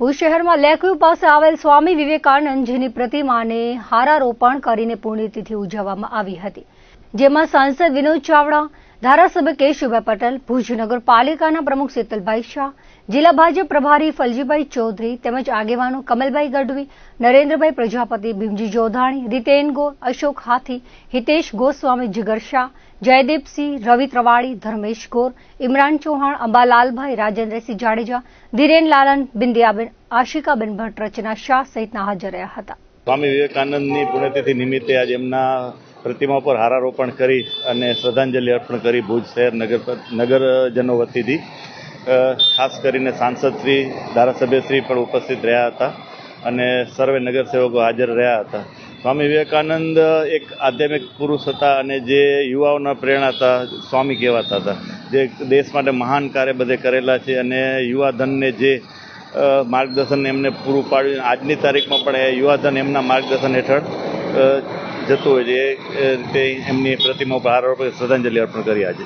ભુજ શહેરમાં લેકવ્યુ પાસે આવેલ સ્વામી વિવેકાનંદજીની પ્રતિમાને હારારોપણ કરીને પુણ્યતિથિ ઉજવવામાં આવી હતી, જેમાં સાંસદ વિનોદ ચાવડા, ધારાસભ્ય કેશુભાઈ પટેલ, ભુજ નગરપાલિકાના પ્રમુખ શીતલભાઈ શાહ, જિલ્લા ભાજપ પ્રભારી ફલજીભાઈ ચૌધરી તેમજ આગેવાનો કમલભાઈ ગઢવી, નરેન્દ્રભાઈ પ્રજાપતિ, ભીમજી જોધાણી, રીતેન ગોર, અશોક હાથી, હિતેશ ગોસ્વામી, જીગર શાહ, જયદીપસિંહ, રવિ ત્રવાડી, ધર્મેશ ગોર, ઇમરાન ચૌહાણ, અંબાલાલભાઈ, રાજેન્દ્રસિંહ જાડેજા, ધીરેન લાલન, બિંદિયાબેન, આશિકાબેન ભટ્ટ, રચના શાહ સહિતના હાજર રહ્યા હતા. સ્વામી વિવેકાનંદની પુણ્યતિથિ નિમિત્તે આજે એમના પ્રતિમા પર હારારોપણ કરી અને શ્રદ્ધાંજલિ અર્પણ કરી ભુજ શહેર નગરજનો વતીથી ખાસ કરીને સાંસદશ્રી, ધારાસભ્યશ્રી પણ ઉપસ્થિત રહ્યા હતા અને સર્વે નગરસેવકો હાજર રહ્યા હતા. સ્વામી વિવેકાનંદ એક આધ્યાત્મિક પુરુષ હતા અને જે યુવાઓના પ્રેરણા હતા, સ્વામી કહેવાતા હતા, જે દેશ માટે મહાન કાર્ય બધે કરેલા છે અને યુવાધનને જે માર્ગદર્શન એમને પૂરું પાડ્યું. આજની તારીખમાં પણ એ યુવાધન એમના માર્ગદર્શન હેઠળ જતું હોય છે. એ રીતે એમની પ્રતિમા પર હારારોપણ શ્રદ્ધાંજલિ અર્પણ કરી આજે.